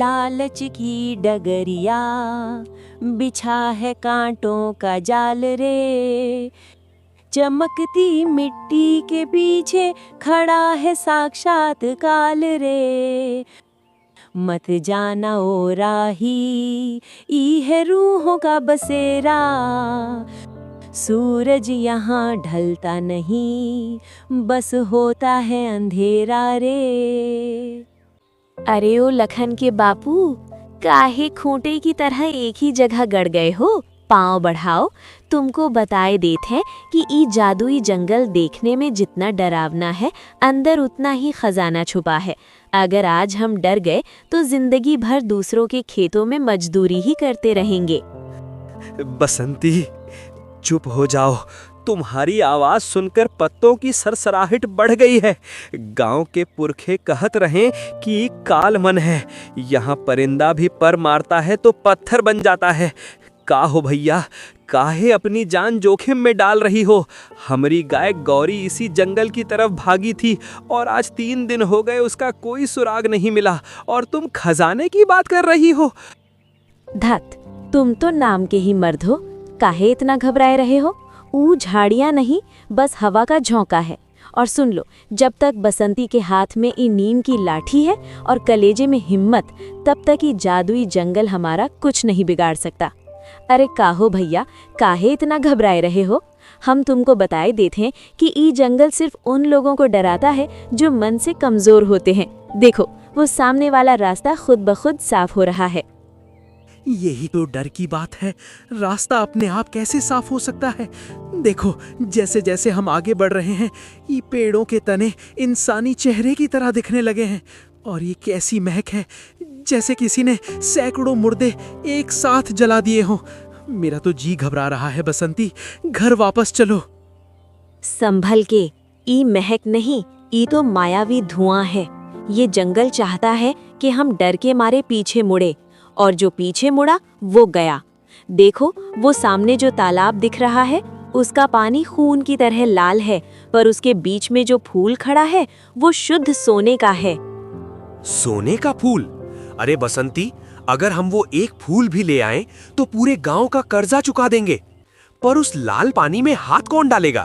लालच की डगरिया, बिछा है कांटों का जाल रे। चमकती मिट्टी के पीछे खड़ा है साक्षात काल रे। मत जाना ओ राही, ई है रूहों का बसेरा। सूरज यहाँ ढलता नहीं, बस होता है अंधेरा रे। अरे ओ लखन के बापू, काहे खूंटे की तरह एक ही जगह गड़ गए हो? पाँव बढ़ाओ। तुमको बताए देत हैं कि ई जादुई जंगल देखने में जितना डरावना है, अंदर उतना ही खजाना छुपा है। अगर आज हम डर गए तो जिंदगी भर दूसरों के खेतों में मजदूरी ही करते रहेंगे। बसंती, चुप हो जाओ। तुम्हारी आवाज सुनकर पत्तों की सरसराहट बढ़ गई है। गांव के पुरखे कहत रहे कि काल मन है, यहाँ परिंदा भी पर मारता है तो पत्थर बन जाता है। का हो भैया, काहे अपनी जान जोखिम में डाल रही हो? हमारी गाय गौरी इसी जंगल की तरफ भागी थी और आज 3 दिन हो गए उसका कोई सुराग नहीं मिला, और तुम खजाने की बात कर रही हो। धत, तुम तो नाम के ही मर्द हो, काहे इतना घबराए रहे हो? ऊ झाड़ियां नहीं, बस हवा का झोंका है। और सुन लो, जब तक बसंती के हाथ में ई नीम की लाठी है और कलेजे में हिम्मत, तब तक ई जादुई जंगल हमारा कुछ नहीं बिगाड़ सकता। अरे काहो भैया, काहे इतना घबराए रहे हो? हम तुमको बताए देते हैं कि ई जंगल सिर्फ उन लोगों को डराता है जो मन से कमजोर होते हैं। देखो, वो सामने वाला रास्ता खुद ब खुद साफ हो रहा है। यही तो डर की बात है। रास्ता अपने आप कैसे साफ हो सकता है? देखो, जैसे जैसे हम आगे बढ़ रहे हैं, ये पेड़ों के तने इंसानी चेहरे की तरह दिखने लगे हैं। और ये कैसी महक है, जैसे किसी ने सैकड़ों मुर्दे एक साथ जला दिए हों। मेरा तो जी घबरा रहा है बसंती, घर वापस चलो। संभल के, ई महक नहीं, ई तो मायावी धुआं है। ये जंगल चाहता है कि हम डर के मारे पीछे मुड़े, और जो पीछे मुड़ा वो गया। देखो, वो सामने जो तालाब दिख रहा है, उसका पानी खून की तरह लाल है, पर उसके बीच में जो फूल खड़ा है वो शुद्ध सोने का है। सोने का फूल? अरे बसंती, अगर हम वो एक फूल भी ले आएं तो पूरे गांव का कर्जा चुका देंगे। पर उस लाल पानी में हाथ कौन डालेगा?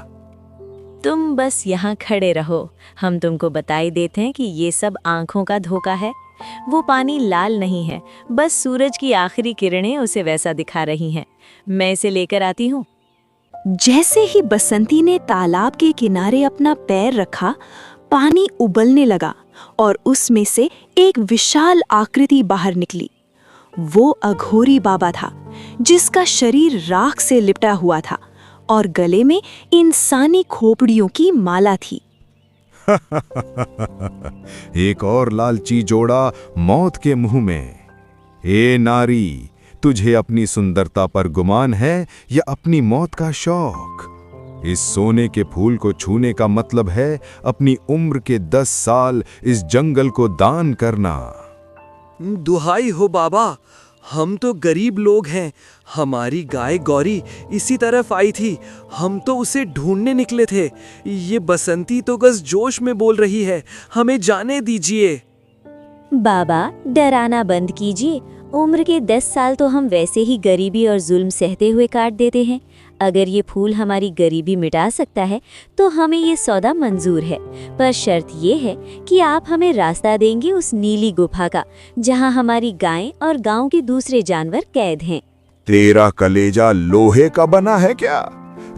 तुम बस यहाँ खड़े रहो, हम तुमको बताई देते हैं कि ये सब आंखों का धोखा है। वो पानी लाल नहीं है, बस सूरज की आखिरी किरणें उसे वैसा दिखा रही हैं। मैं इसे लेकर आती हूँ। जैसे ही बसंती ने तालाब के किनारे अपना पैर रखा, पानी उबलने लगा और उसमें से एक विशाल आकृति बाहर निकली। वो अघोरी बाबा था, जिसका शरीर राख से लिपटा हुआ था और गले में इंसानी खोपड़ियों की माला थी। एक और लालची जोड़ा मौत के मुंह में। ए नारी, तुझे अपनी सुंदरता पर गुमान है या अपनी मौत का शौक? इस सोने के फूल को छूने का मतलब है अपनी उम्र के 10 साल इस जंगल को दान करना। दुहाई हो बाबा, हम तो गरीब लोग हैं। हमारी गाय गौरी इसी तरफ आई थी, हम तो उसे ढूंढने निकले थे। ये बसंती तो बस जोश में बोल रही है, हमें जाने दीजिए। बाबा, डराना बंद कीजिए। उम्र के 10 साल तो हम वैसे ही गरीबी और जुल्म सहते हुए काट देते हैं। अगर ये फूल हमारी गरीबी मिटा सकता है तो हमें ये सौदा मंजूर है, पर शर्त ये है कि आप हमें रास्ता देंगे उस नीली गुफा का, जहां हमारी गायें और गांव के दूसरे जानवर कैद हैं। तेरा कलेजा लोहे का बना है क्या?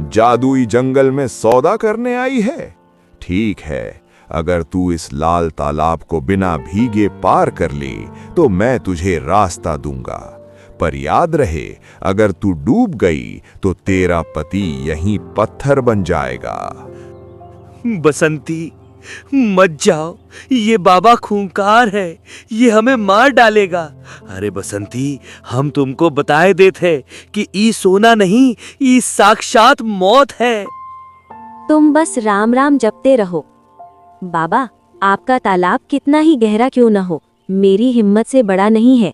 जादुई जंगल में सौदा करने आई है? ठीक है, अगर तू इस लाल तालाब को बिना भीगे पार कर ले तो मैं तुझे रास्ता दूंगा। पर याद रहे, अगर तू डूब गई तो तेरा पति यहीं पत्थर बन जाएगा। बसंती, मत जाओ, ये बाबा खूंखार है, ये हमें मार डालेगा। अरे बसंती, हम तुमको बताए देते कि ई सोना नहीं, ई साक्षात मौत है। तुम बस राम राम जपते रहो। बाबा, आपका तालाब कितना ही गहरा क्यों न हो, मेरी हिम्मत से बड़ा नहीं है।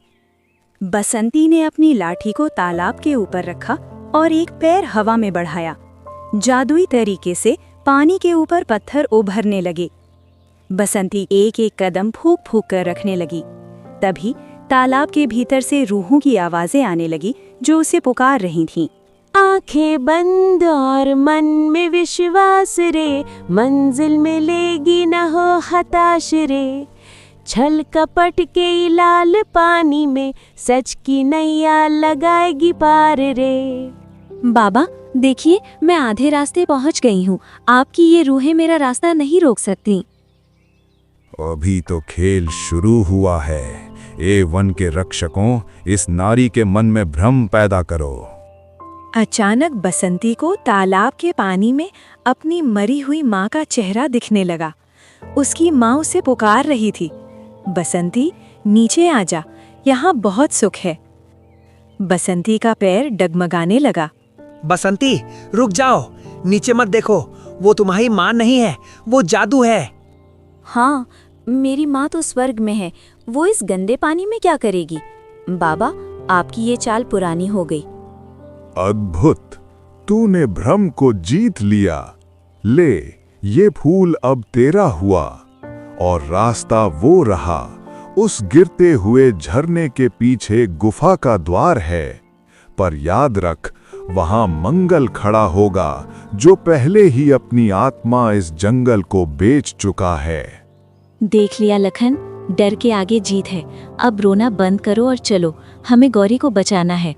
बसंती ने अपनी लाठी को तालाब के ऊपर रखा और एक पैर हवा में बढ़ाया। जादुई तरीके से पानी के ऊपर पत्थर उभरने लगे। बसंती एक एक कदम फूंक फूंक कर रखने लगी। तभी तालाब के भीतर से रूहों की आवाजें आने लगी जो उसे पुकार रही थीं। आंखें बंद और मन में विश्वास रे, मंजिल मिलेगी न हो हताश रे। छल कपट के लाल पानी में सच की नैया लगाएगी पार रे। बाबा देखिए, मैं आधे रास्ते पहुंच गई हूँ। आपकी ये रूहें मेरा रास्ता नहीं रोक सकती। अभी तो खेल शुरू हुआ है। ए वन के रक्षकों, इस नारी के मन में भ्रम पैदा करो। अचानक बसंती को तालाब के पानी में अपनी मरी हुई माँ का चेहरा दिखने लगा। उसकी माँ उसे पुकार रही थी, बसंती नीचे आ जा, यहाँ बहुत सुख है। बसंती का पैर डगमगाने लगा। बसंती रुक जाओ, नीचे मत देखो, वो तुम्हारी माँ नहीं है, वो जादू है। हाँ, मेरी माँ तो स्वर्ग में है, वो इस गंदे पानी में क्या करेगी? बाबा, आपकी ये चाल पुरानी हो गई। अद्भुत, तूने भ्रम को जीत लिया। ले, ये फूल अब तेरा हुआ और रास्ता वो रहा। उस गिरते हुए झरने के पीछे गुफा का द्वार है, पर याद रख, वहां मंगल खड़ा होगा जो पहले ही अपनी आत्मा इस जंगल को बेच चुका है। देख लिया लखन, डर के आगे जीत है। अब रोना बंद करो और चलो, हमें गौरी को बचाना है।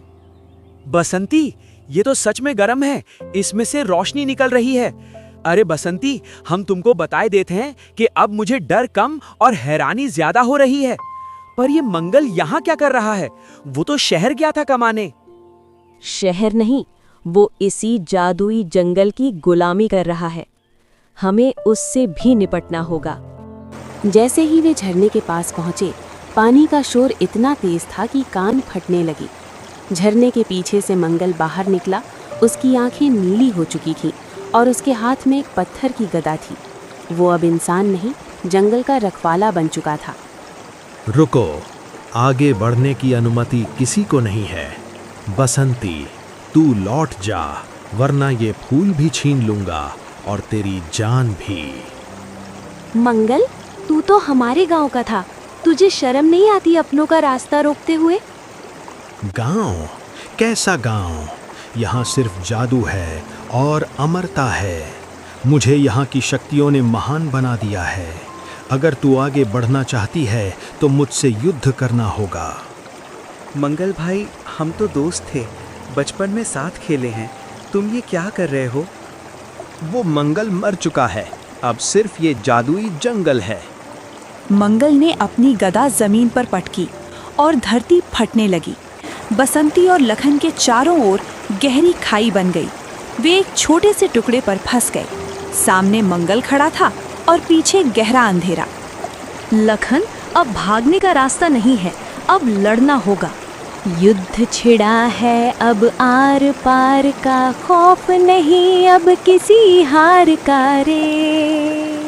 बसंती, ये तो सच में गर्म है, इसमें से रोशनी निकल रही है। अरे बसंती, हम तुमको बताए देते हैं कि अब मुझे डर कम और हैरानी ज्यादा हो रही है। पर ये मंगल यहाँ क्या कर रहा है? वो तो शहर गया था कमाने। शहर नहीं, वो इसी जादुई जंगल की गुलामी कर रहा है। हमें उससे भी निपटना होगा। जैसे ही वे झरने के पास पहुंचे, पानी का शोर इतना तेज था कि कान फटने लगी। झरने के पीछे से मंगल बाहर निकला। उसकी आंखें नीली हो चुकी थीं और उसके हाथ में एक पत्थर की गदा थी। वो अब इंसान नहीं, जंगल का रखवाला बन चुका था। रुको, आगे बढ़ने की अनुमति किसी को नहीं है। बसंती, तू लौट जा, वरना ये फूल भी छीन लूंगा और तेरी जान भी। मंगल, तू तो हमारे गांव का था, तुझे शर्म नहीं आती अपनों का रास्ता रोकते हुए? गांव? कैसा गांव? यहाँ सिर्फ जादू है और अमरता है। मुझे यहाँ की शक्तियों ने महान बना दिया है। अगर तू आगे बढ़ना चाहती है तो मुझसे युद्ध करना होगा। मंगल भाई, हम तो दोस्त थे, बचपन में साथ खेले हैं। तुम ये क्या कर रहे हो? वो मंगल मर चुका है, अब सिर्फ ये जादुई जंगल है। मंगल ने अपनी गदा जमीन पर पटकी और धरती फटने लगी। बसंती और लखन के चारों ओर गहरी खाई बन गई। वे एक छोटे से टुकड़े पर फंस गए। सामने मंगल खड़ा था और पीछे गहरा अंधेरा। लखन, अब भागने का रास्ता नहीं है, अब लड़ना होगा। युद्ध छिड़ा है अब आर पार का, खौफ नहीं अब किसी हार का रे।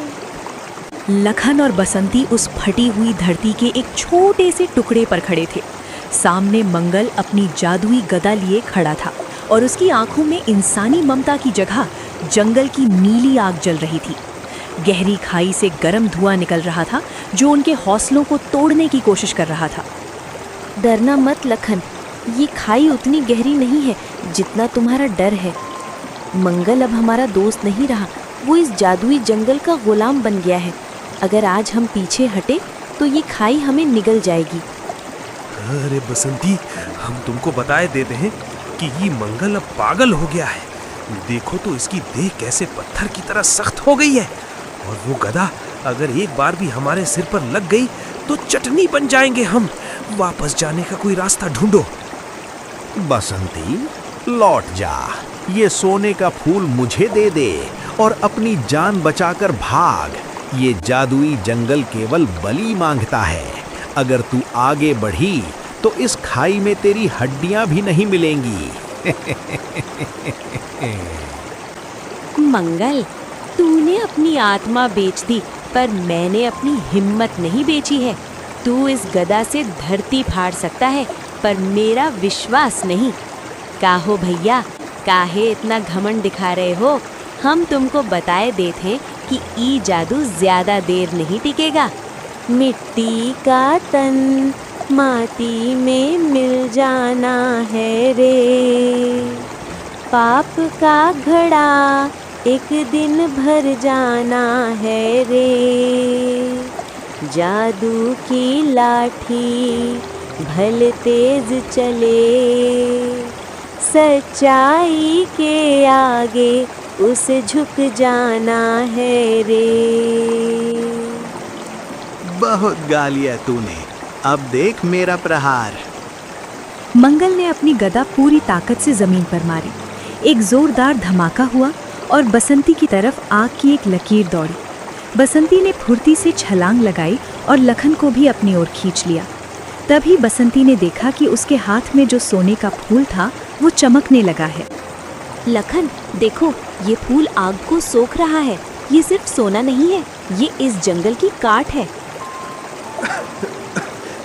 लखन और बसंती उस फटी हुई धरती के एक छोटे से टुकड़े पर खड़े थे। सामने मंगल अपनी जादुई गदा लिए खड़ा था और उसकी आंखों में इंसानी ममता की जगह जंगल की नीली आग जल रही थी। गहरी खाई से गर्म धुआं निकल रहा था जो उनके हौसलों को तोड़ने की कोशिश कर रहा था। डरना मत लखन, ये खाई उतनी गहरी नहीं है जितना तुम्हारा डर है। मंगल अब हमारा दोस्त नहीं रहा, वो इस जादुई जंगल का गुलाम बन गया है। अगर आज हम पीछे हटे तो ये खाई हमें निगल जाएगी। अरे बसंती, हम तुमको बताए देते हैं कि ये मंगल अब पागल हो गया है। देखो तो इसकी देह कैसे पत्थर की तरह सख्त हो गई है, और वो गदा अगर एक बार भी हमारे सिर पर लग गई तो चटनी बन जाएंगे हम। वापस जाने का कोई रास्ता ढूंढो। बसंती, लौट जा, ये सोने का फूल मुझे दे दे और अपनी जान बचाकर भाग। ये जादुई जंगल केवल बलि मांगता है। अगर तू आगे बढ़ी तो इस खाई में तेरी हड्डियां भी नहीं मिलेंगी। मंगल, तूने अपनी आत्मा बेच दी, पर मैंने अपनी हिम्मत नहीं बेची है। तू इस गदा से धरती फाड़ सकता है, पर मेरा विश्वास नहीं। काहो भैया, काहे इतना घमंड दिखा रहे हो? हम तुमको बताए देते हैं कि ई जादू ज्यादा देर नहीं टिकेगा। मिट्टी का तन, माटी में मिल जाना है रे। पाप का घड़ा एक दिन भर जाना है रे। जादू की लाठी भले तेज चले, सच्चाई के आगे उसे झुक जाना है रे। बहुत गा लिया तूने, अब देख मेरा प्रहार। मंगल ने अपनी गदा पूरी ताकत से जमीन पर मारी। एक जोरदार धमाका हुआ और बसंती की तरफ आग की एक लकीर दौड़ी। बसंती ने फुर्ती से छलांग लगाई और लखन को भी अपनी ओर खींच लिया। तभी बसंती ने देखा कि उसके हाथ में जो सोने का फूल था वो चमकने लगा है। लखन देखो, ये फूल आग को सोख रहा है। ये सिर्फ सोना नहीं है, ये इस जंगल की काट है।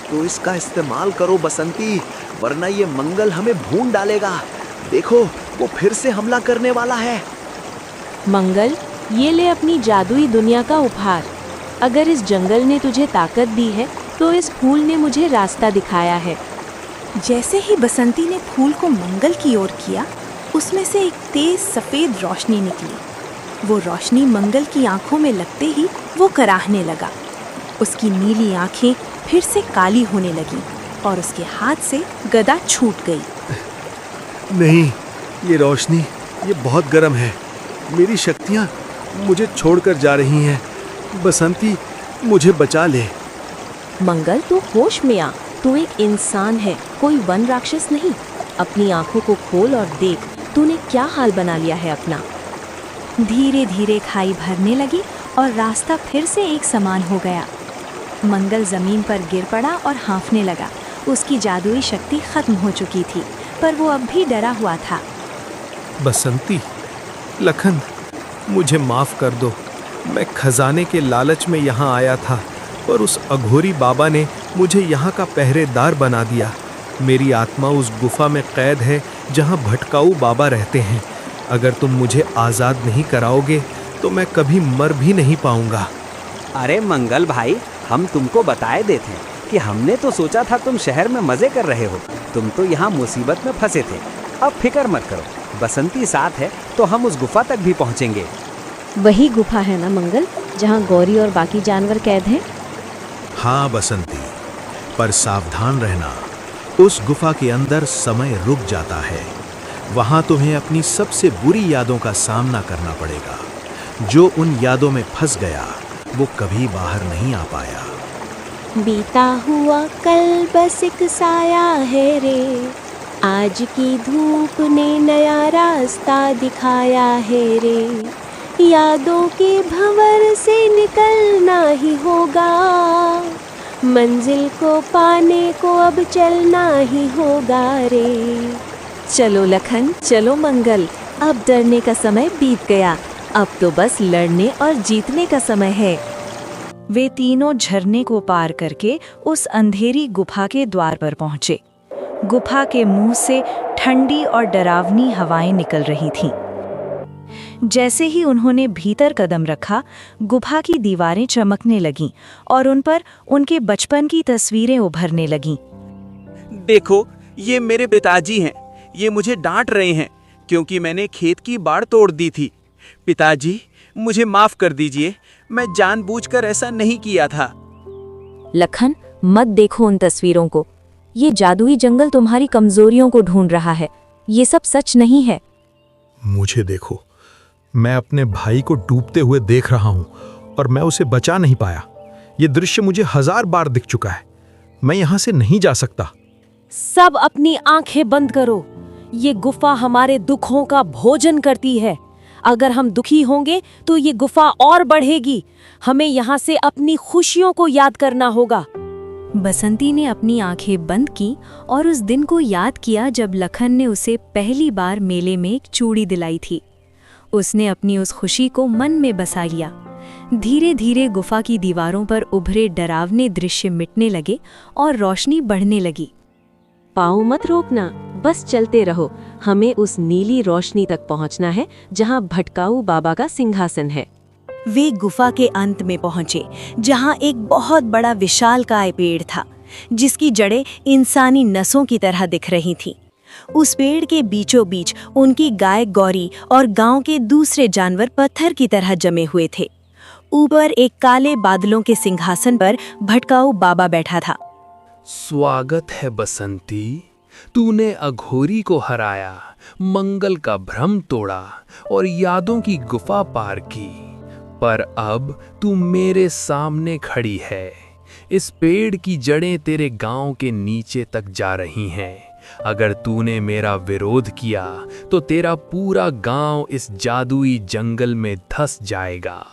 तो इसका इस्तेमाल करो बसंती, वरना ये मंगल हमें भून डालेगा। देखो, वो फिर से हमला करने वाला है। मंगल, ये ले अपनी जादुई दुनिया का उपहार। अगर इस जंगल ने तुझे ताकत दी है तो इस फूल ने मुझे रास्ता दिखाया है। जैसे ही बसंती ने फूल को मंगल की ओर किया, उसमें से एक तेज सफेद रोशनी निकली। वो रोशनी मंगल की आंखों में लगते ही वो कराहने लगा। उसकी नीली आंखें फिर से काली होने लगीं और उसके हाथ से गदा छूट गई। नहीं, ये रोशनी, ये बहुत गर्म है। मेरी शक्तियाँ मुझे छोड़कर जा रही हैं। बसंती, मुझे बचा ले। मंगल, तू होश में आ। तू एक इंसान है, कोई वन राक्षस नहीं। अपनी आंखों को खोल और देख, तूने क्या हाल बना लिया है अपना। धीरे धीरे खाई भरने लगी और रास्ता फिर से एक समान हो गया। मंगल जमीन पर गिर पड़ा और हाँफने लगा। उसकी जादुई शक्ति खत्म हो चुकी थी, पर वो अब भी डरा हुआ था। बसंती, लखन, मुझे माफ कर दो। मैं खजाने के लालच में यहाँ आया था, पर उस अघोरी बाबा ने मुझे यहाँ का पहरेदार बना दिया। मेरी आत्मा उस गुफा में कैद है जहाँ भटकाऊ बाबा रहते हैं। अगर तुम मुझे आज़ाद नहीं कराओगे तो मैं कभी मर भी नहीं पाऊंगा। अरे मंगल भाई, हम तुमको बताए देते कि हमने तो सोचा था तुम शहर में मजे कर रहे हो। तुम तो यहाँ मुसीबत में फंसे थे। अब फिक्र मत करो, बसंती साथ है तो हम उस गुफा तक भी पहुँचेंगे। वही गुफा है ना मंगल, जहाँ गौरी और बाकी जानवर कैद हैं? हाँ बसंती, पर सावधान रहना। उस गुफा के अंदर समय रुक जाता है। वहाँ तुम्हें अपनी सबसे बुरी यादों का सामना करना पड़ेगा। जो उन यादों में फंस गया वो कभी बाहर नहीं आ पाया। बीता हुआ कल बस एक साया है रे, आज की धूप ने नया रास्ता दिखाया है रे। यादों के भंवर से निकलना ही होगा, मंजिल को पाने को अब चलना ही होगा रे। चलो लखन, चलो मंगल, अब डरने का समय बीत गया। अब तो बस लड़ने और जीतने का समय है। वे तीनों झरने को पार करके उस अंधेरी गुफा के द्वार पर पहुंचे। गुफा के मुंह से ठंडी और डरावनी हवाएं निकल रही थीं। जैसे ही उन्होंने भीतर कदम रखा, गुफा की दीवारें चमकने लगीं और उन पर उनके बचपन की तस्वीरें उभरने लगीं। देखो, ये मेरे पिताजी हैं। ये मुझे डांट रहे हैं क्योंकि मैंने खेत की बाड़ तोड़ दी थी। पिताजी, मुझे माफ कर दीजिए, मैं जानबूझकर ऐसा नहीं किया था। लखन, मत देखो उन तस्वीरों को। ये जादुई जंगल तुम्हारी कमजोरियों को ढूंढ रहा है। ये सब सच नहीं है। मुझे देखो, मैं अपने भाई को डूबते हुए देख रहा हूं और मैं उसे बचा नहीं पाया। ये दृश्य मुझे 1000 बार दिख चुका है। मैं यहां से नहीं जा सकता। सब अपनी आंखें बंद करो। ये गुफा हमारे दुखों का भोजन करती है। अगर हम दुखी होंगे तो ये गुफा और बढ़ेगी। हमें यहाँ से अपनी खुशियों को याद करना होगा। बसंती ने अपनी आंखें बंद की और उस दिन को याद किया जब लखन ने उसे पहली बार मेले में एक चूड़ी दिलाई थी। उसने अपनी उस खुशी को मन में बसा लिया। धीरे धीरे गुफा की दीवारों पर उभरे डरावने दृश्य मिटने लगे और रोशनी बढ़ने लगी। पाँव मत रोकना, बस चलते रहो। हमें उस नीली रोशनी तक पहुंचना है जहां भटकाऊ बाबा का सिंहासन है। वे गुफा के अंत में पहुंचे, जहां एक बहुत बड़ा विशालकाय पेड़ था। जिसकी जड़ें इंसानी नसों की तरह दिख रही थीं। उस पेड़ के बीचों बीच उनकी गाय गौरी और गांव के दूसरे जानवर पत्थर की तरह जमे हुए थे। ऊपर एक काले बादलों के सिंहासन पर भटकाऊ बाबा बैठा था। स्वागत है बसंती, तूने अघोरी को हराया, मंगल का भ्रम तोड़ा और यादों की गुफा पार की। पर अब तू मेरे सामने खड़ी है। इस पेड़ की जड़ें तेरे गांव के नीचे तक जा रही हैं। अगर तूने मेरा विरोध किया तो तेरा पूरा गांव इस जादुई जंगल में धंस जाएगा।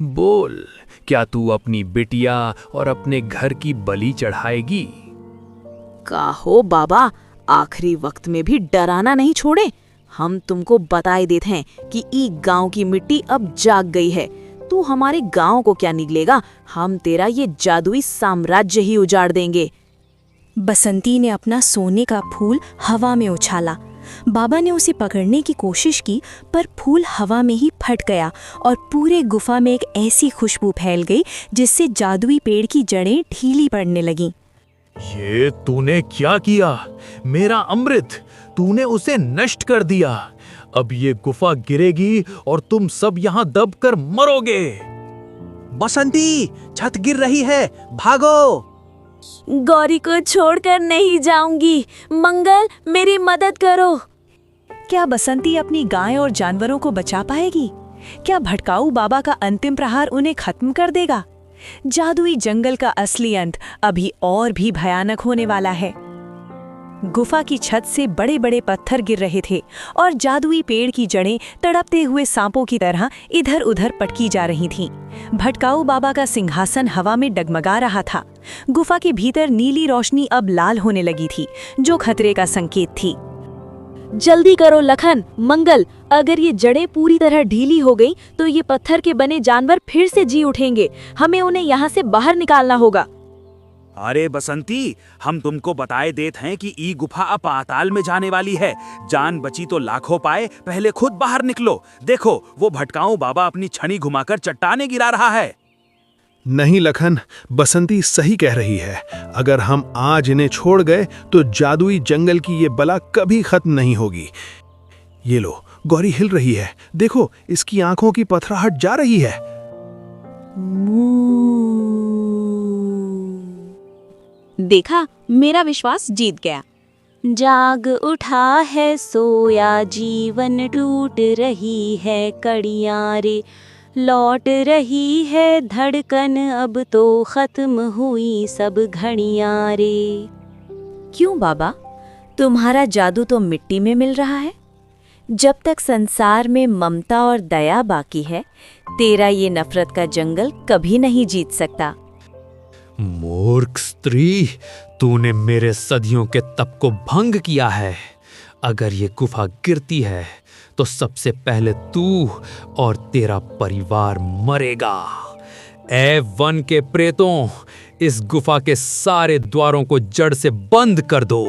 बोल, क्या तू अपनी बिटिया और अपने घर की बलि चढ़ाएगी? काहो बाबा, आखिरी वक्त में भी डराना नहीं छोड़े। हम तुमको बताए देते हैं कि ई गांव की मिट्टी अब जाग गई है। तू हमारे गांव को क्या निकलेगा, हम तेरा ये जादुई साम्राज्य ही उजाड़ देंगे। बसंती ने अपना सोने का फूल हवा में उछाला। बाबा ने उसे पकड़ने की कोशिश की, पर फूल हवा में ही फट गया और पूरे गुफा में एक ऐसी खुशबू फैल गई जिससे जादुई पेड़ की जड़ें ढीली पड़ने लगीं। ये तूने क्या किया? मेरा अमृत, तूने उसे नष्ट कर दिया। अब ये गुफा गिरेगी और तुम सब यहाँ दबकर मरोगे। बसंती, छत गिर रही है, भागो। गौरी को छोड़कर नहीं जाऊंगी। मंगल, मेरी मदद करो। क्या बसंती अपनी गाय और जानवरों को बचा पाएगी? क्या भटकाऊ बाबा का अंतिम प्रहार उन्हें खत्म कर देगा? जादुई जंगल का असली अंत अभी और भी भयानक होने वाला है। गुफा की छत से बड़े बड़े पत्थर गिर रहे थे और जादुई पेड़ की जड़ें तड़पते हुए सांपों की तरह इधर उधर पटकी जा रही थीं। भटकाऊ बाबा का सिंहासन हवा में डगमगा रहा था। गुफा के भीतर नीली रोशनी अब लाल होने लगी थी, जो खतरे का संकेत थी। जल्दी करो लखन, मंगल, अगर ये जड़ें पूरी तरह ढीली हो गई तो ये पत्थर के बने जानवर फिर से जी उठेंगे। हमें उन्हें यहाँ से बाहर निकालना होगा। अरे बसंती, हम तुमको बताए देते हैं कि ई गुफा अब पाताल में जाने वाली है। जान बची तो लाखों पाए, पहले खुद बाहर निकलो। देखो, वो भटकाऊ बाबा अपनी छड़ी घुमाकर चट्टाने गिरा रहा है। नहीं लखन, बसंती सही कह रही है। अगर हम आज इन्हें छोड़ गए तो जादुई जंगल की ये बला कभी खत्म नहीं होगी। ये लो, गौरी हिल रही है। देखो, इसकी आंखों की पथराहट जा रही है। देखा, मेरा विश्वास जीत गया। जाग उठा है सोया जीवन, टूट रही है कड़ियां रे, लौट रही है धड़कन, अब तो खत्म हुई सब घड़ियां रे। क्यों बाबा, तुम्हारा जादू तो मिट्टी में मिल रहा है। जब तक संसार में ममता और दया बाकी है, तेरा ये नफरत का जंगल कभी नहीं जीत सकता। मूर्ख स्त्री, तूने मेरे सदियों के तप को भंग किया है। अगर ये गुफा गिरती है तो सबसे पहले तू और तेरा परिवार मरेगा। ए वन के प्रेतों, इस गुफा के सारे द्वारों को जड़ से बंद कर दो।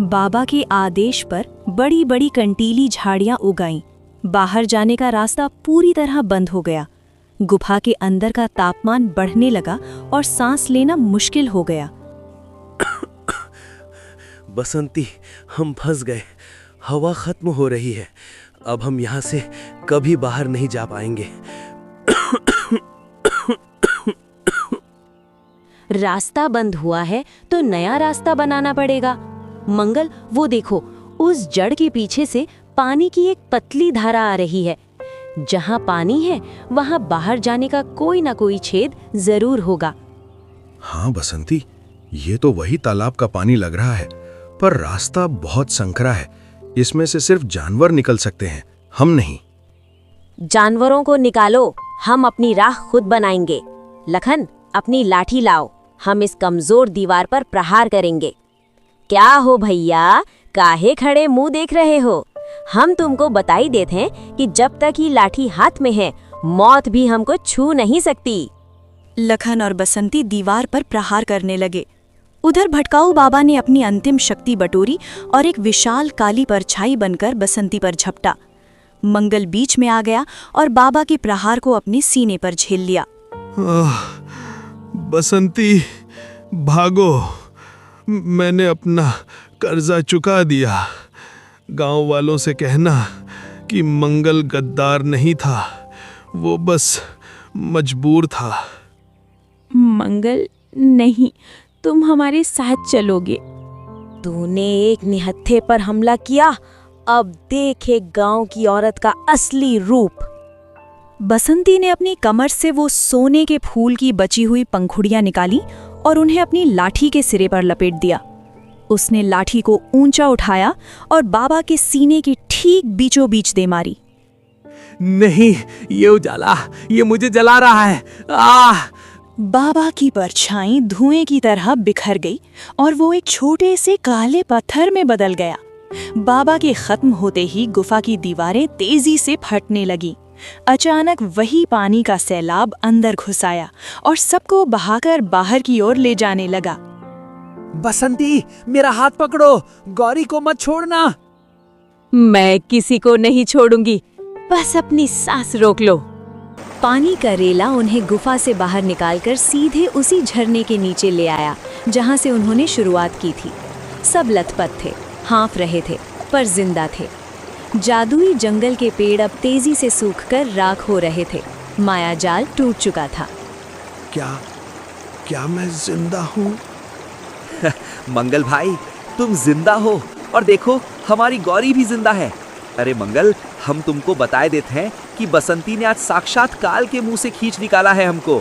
बाबा के आदेश पर बड़ी बड़ी कंटीली झाड़ियां उगाईं। बाहर जाने का रास्ता पूरी तरह बंद हो गया। गुफा के अंदर का तापमान बढ़ने लगा और सांस लेना मुश्किल हो गया। बसंती, हम फंस गए। हवा खत्म हो रही है। अब हम यहाँ से कभी बाहर नहीं जा पाएंगे। रास्ता बंद हुआ है तो नया रास्ता बनाना पड़ेगा। मंगल, वो देखो, उस जड़ के पीछे से पानी की एक पतली धारा आ रही है। जहाँ पानी है वहाँ बाहर जाने का कोई ना कोई छेद जरूर होगा। हाँ बसंती, ये तो वही तालाब का पानी लग रहा है, पर रास्ता बहुत संकरा है। इसमें से सिर्फ जानवर निकल सकते हैं, हम नहीं। जानवरों को निकालो, हम अपनी राह खुद बनाएंगे। लखन, अपनी लाठी लाओ, हम इस कमजोर दीवार पर प्रहार करेंगे। क्या हो भैया, काहे खड़े मुंह देख रहे हो? हम तुमको बताई देते हैं कि जब तक ये लाठी हाथ में है, मौत भी हमको छू नहीं सकती। लखन और बसंती दीवार पर प्रहार करने लगे। उधर भटकाऊ बाबा ने अपनी अंतिम शक्ति बटोरी और एक विशाल काली परछाई बनकर बसंती पर झपटा। मंगल बीच में आ गया और बाबा के प्रहार को अपने सीने पर झेल लिया। बसंती, भागो, मैंने अपना कर्जा चुका दिया। गांव वालों से कहना कि मंगल गद्दार नहीं था, वो बस मजबूर था। मंगल नहीं, तुम हमारे साथ चलोगे। तूने एक निहत्थे पर हमला किया, अब देखे गांव की औरत का असली रूप। बसंती ने अपनी कमर से वो सोने के फूल की बची हुई पंखुड़ियां निकाली और उन्हें अपनी लाठी के सिरे पर लपेट दिया। उसने लाठी को ऊंचा उठाया और बाबा के सीने की ठीक बीचों बीच दे मारी। नहीं, ये उजाला, ये मुझे जला रहा है। बाबा की परछाई धुएं की तरह बिखर गई और वो एक छोटे से काले पत्थर में बदल गया। बाबा के खत्म होते ही गुफा की दीवारें तेजी से फटने लगी। अचानक वही पानी का सैलाब अंदर घुस आया और सबको बहाकर बाहर की ओर ले जाने लगा। बसंती, मेरा हाथ पकड़ो, गौरी को मत छोड़ना। मैं किसी को नहीं छोड़ूंगी, बस अपनी सांस रोक लो। पानी का रेला उन्हें गुफा से बाहर निकालकर सीधे उसी झरने के नीचे ले आया जहां से उन्होंने शुरुआत की थी। सब लथपथ थे, हाँफ रहे थे, पर जिंदा थे। जादुई जंगल के पेड़ अब तेजी से सूखकर राख हो रहे थे। मायाजाल टूट चुका था। क्या मैं जिंदा हूँ? मंगल भाई, तुम जिंदा हो, और देखो हमारी गौरी भी जिंदा है। अरे मंगल, हम तुमको बताए देते हैं कि बसंती ने आज साक्षात काल के मुंह से खींच निकाला है हमको।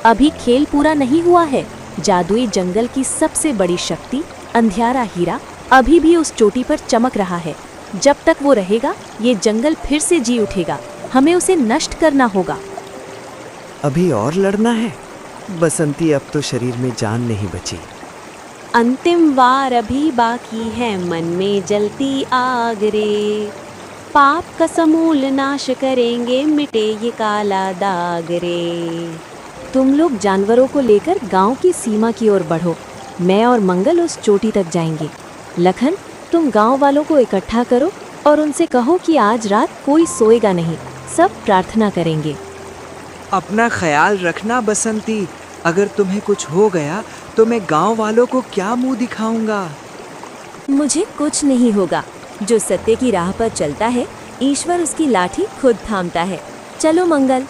अभी खेल पूरा नहीं हुआ है। जादुई जंगल की सबसे बड़ी शक्ति अंधियारा हीरा अभी भी उस चोटी पर चमक रहा है। जब तक वो रहेगा, ये जंगल फिर से जी उठेगा। हमें उसे नष्ट करना होगा। अभी और लड़ना है बसंती, अब तो शरीर में जान नहीं बची। अंतिम वार अभी बाकी है, मन में जलती आग रे। पाप का समूल नाश करेंगे, मिटे ये काला दाग रे। तुम लोग जानवरों को लेकर गांव की सीमा की ओर बढ़ो। मैं और मंगल उस चोटी तक जाएंगे। लखन, तुम गांव वालों को इकट्ठा करो और उनसे कहो कि आज रात कोई सोएगा नहीं, सब प्रार्थना करेंगे। अपना ख्याल रखना बसंती, अगर तुम्हें कुछ हो गया तो मैं गांव वालों को क्या मुंह दिखाऊंगा? मुझे कुछ नहीं होगा। जो सत्य की राह पर चलता है, ईश्वर उसकी लाठी खुद थामता है। चलो मंगल।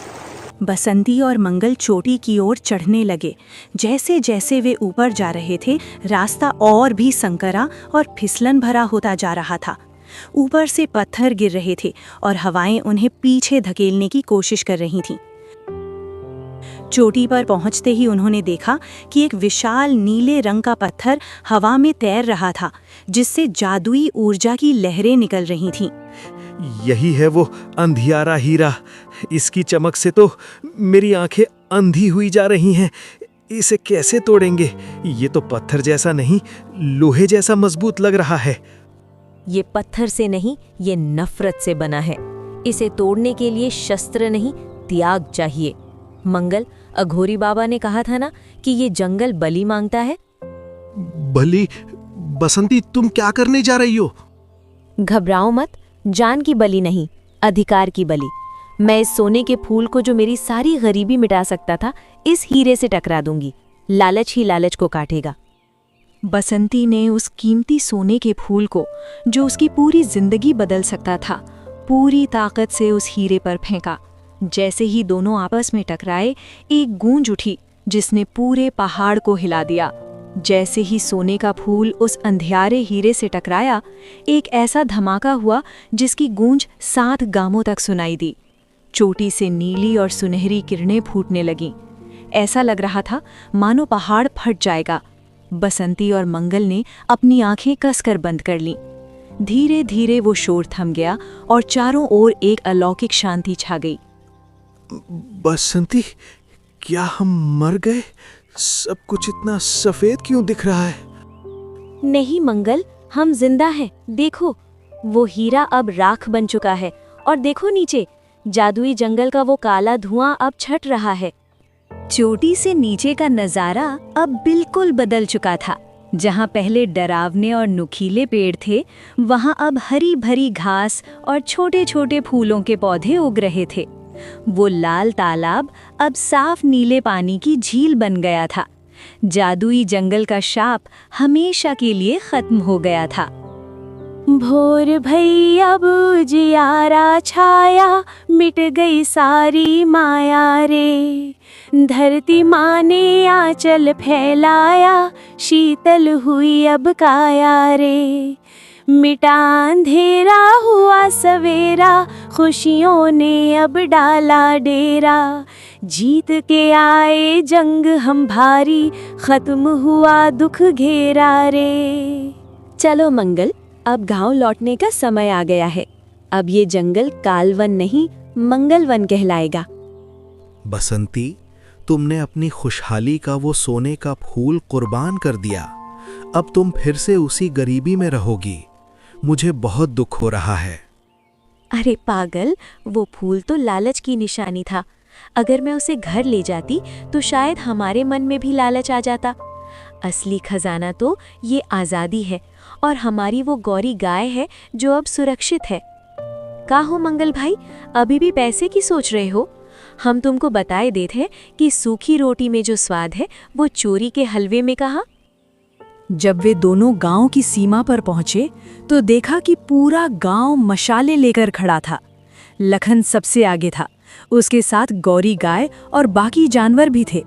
बसंती और मंगल चोटी की ओर चढ़ने लगे। जैसे जैसे वे ऊपर जा रहे थे, रास्ता और भी संकरा और फिसलन भरा होता जा रहा था। ऊपर से पत्थर गिर रहे थे और हवाएं उन्हें पीछे धकेलने की कोशिश कर रही थीं। चोटी पर पहुंचते ही उन्होंने देखा कि एक विशाल नीले रंग का पत्थर हवा में तैर रहा था, जिससे जादुई ऊर्जा की लहरें निकल रही थीं। यही है वो अंधियारा हीरा। इसकी चमक से तो मेरी आंखें अंधी हुई जा रही हैं। इसे कैसे तोड़ेंगे? ये तो पत्थर जैसा नहीं, लोहे जैसा मजबूत लग रहा है। ये पत्थर से नहीं, ये नफरत से बना है। इसे तोड़ने के लिए शस्त्र नहीं, त्याग चाहिए। मंगल, अघोरी बाबा ने कहा था ना कि ये जंगल बलि मांगता है। बलि? बसंती, तुम क्या करने जा रही हो? घबराओ मत, जान की बलि नहीं, अधिकार की बलि। मैं इस सोने के फूल को, जो मेरी सारी गरीबी मिटा सकता था, इस हीरे से टकरा दूंगी। लालच ही लालच को काटेगा। बसंती ने उस कीमती सोने के फूल को, जो उसकी पूरी जिंदगी बदल सकता था, पूरी ताकत से उस हीरे पर फेंका। जैसे ही दोनों आपस में टकराए, एक गूंज उठी जिसने पूरे पहाड़ को हिला दिया। जैसे ही सोने का फूल उस अंधियारे हीरे से टकराया, एक ऐसा धमाका हुआ जिसकी गूंज 7 गांवों तक सुनाई दी। चोटी से नीली और सुनहरी किरणें फूटने लगीं। ऐसा लग रहा था मानो पहाड़ फट जाएगा। बसंती और मंगल ने अपनी आंखें कसकर बंद कर लीं। धीरे धीरे वो शोर थम गया और चारों ओर एक अलौकिक शांति छा गई। बसंती, क्या हम मर गए? सब कुछ इतना सफेद क्यों दिख रहा है? नहीं मंगल, हम जिंदा हैं। देखो, वो हीरा अब राख बन चुका है, और देखो नीचे, जादुई जंगल का वो काला धुआं अब छट रहा है। चोटी से नीचे का नजारा अब बिल्कुल बदल चुका था। जहां पहले डरावने और नुकीले पेड़ थे, वहां अब हरी भरी घास और छोटे छोटे फूलों के पौधे उग रहे थे। वो लाल तालाब अब साफ नीले पानी की झील बन गया था। जादुई जंगल का शाप हमेशा के लिए खत्म हो गया था। भोर भई अब उजियारा छाया, मिट गई सारी माया रे। धरती माँ ने आंचल फैलाया, शीतल हुई अब काया रे। मिटा अंधेरा हुआ सवेरा, खुशियों ने अब डाला डेरा। जीत के आए जंग हम भारी, खत्म हुआ दुख घेरा रे। चलो मंगल, अब गांव लौटने का समय आ गया है। अब ये जंगल कालवन नहीं मंगलवन कहलाएगा। बसंती, तुमने अपनी खुशहाली का वो सोने का फूल कुर्बान कर दिया। अब तुम फिर से उसी गरीबी में रहोगी। मुझे बहुत दुख हो रहा है। अरे पागल, वो फूल तो लालच की निशानी था। अगर मैं उसे घर ले जाती तो शायद हमारे मन में भी लालच आ जाता। असली खजाना तो ये आज़ादी है और हमारी वो गौरी गाय है जो अब सुरक्षित है। का हो मंगल भाई, अभी भी पैसे की सोच रहे हो? हम तुमको बताए देते हैं कि सूखी रोटी में जो स्वाद है वो चोरी के हलवे में कहाँ। जब वे दोनों गांव की सीमा पर पहुंचे तो देखा कि पूरा गांव मशाले लेकर खड़ा था। लखन सबसे आगे था, उसके साथ गौरी गाय और बाकी जानवर भी थे।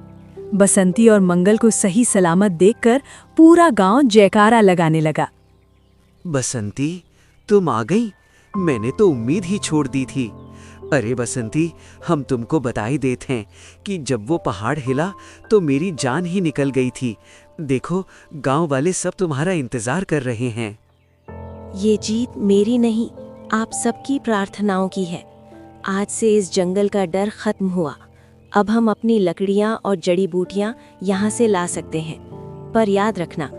बसंती और मंगल को सही सलामत देखकर पूरा गांव जयकारा लगाने लगा। बसंती, तुम आ गई? मैंने तो उम्मीद ही छोड़ दी थी। अरे बसंती, हम तुमको बताई देते हैं कि जब वो पहाड़ हिला तो मेरी जान ही निकल गई थी। देखो, गांव वाले सब तुम्हारा इंतजार कर रहे हैं। ये जीत मेरी नहीं, आप सबकी प्रार्थनाओं की है। आज से इस जंगल का डर खत्म हुआ। अब हम अपनी लकड़ियाँ और जड़ी बूटियाँ यहाँ से ला सकते हैं। पर याद रखना,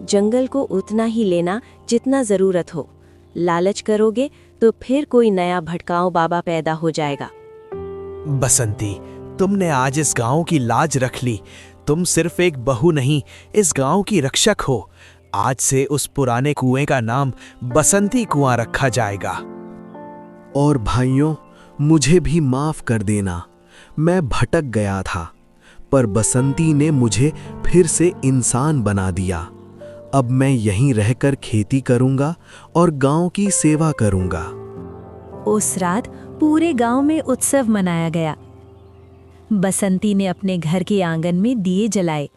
जंगल को उतना ही लेना जितना ज़रूरत हो। लालच करोगे तो फिर कोई नया भटकाऊ बाबा पैदा हो जाएगा। बसंती, तुमने आज इस गांव की लाज रख ली। तुम सिर्फ एक बहू नहीं, इस गांव की रक्षक हो। आज से उस पुराने कुएं का नाम बसंती कुआं रखा जाएगा। और भाइयों, मुझे भी माफ कर देना। मैं भटक गया था, पर बसंती ने मुझे फिर से इंसान बना दिया। अब मैं यहीं रहकर खेती करूंगा और गांव की सेवा करूंगा। उस रात पूरे गांव में उत्सव मनाया गया। बसंती ने अपने घर के आंगन में दिए जलाए।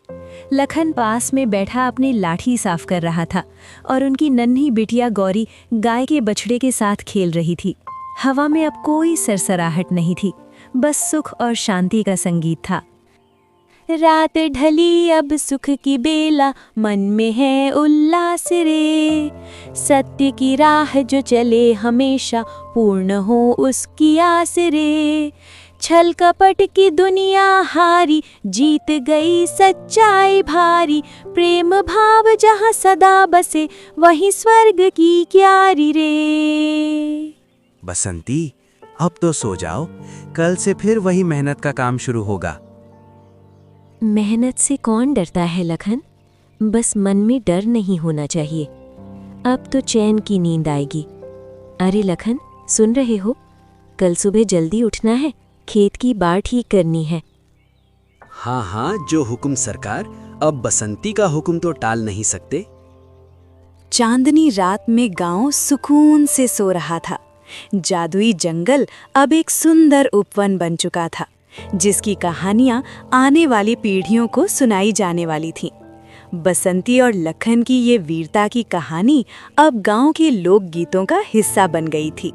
लखन पास में बैठा अपनी लाठी साफ कर रहा था और उनकी नन्ही बिटिया गौरी गाय के बछड़े के साथ खेल रही थी। हवा में अब कोई सरसराहट नहीं थी, बस सुख और शांति का संगीत था। रात ढली अब सुख की बेला, मन में है उल्लास रे। सत्य की राह जो चले हमेशा, पूर्ण हो उसकी आस रे। छल कपट की दुनिया हारी, जीत गई सच्चाई भारी। प्रेम भाव जहाँ सदा बसे, वहीं स्वर्ग की क्यारी रे। बसंती, अब तो सो जाओ। कल से फिर वही मेहनत का काम शुरू होगा। मेहनत से कौन डरता है लखन? बस मन में डर नहीं होना चाहिए। अब तो चैन की नींद आएगी। अरे लखन, सुन रहे हो? कल सुबह जल्दी उठना है, खेत की बाड़ ठीक करनी है। हाँ हाँ, जो हुक्म सरकार। अब बसंती का हुक्म तो टाल नहीं सकते। चांदनी रात में गांव सुकून से सो रहा था। जादुई जंगल अब एक सुंदर उपवन बन चुका था, जिसकी कहानियां आने वाली पीढ़ियों को सुनाई जाने वाली थीं। बसंती और लखन की ये वीरता की कहानी अब गांव के लोक गीतों का हिस्सा बन गई थी।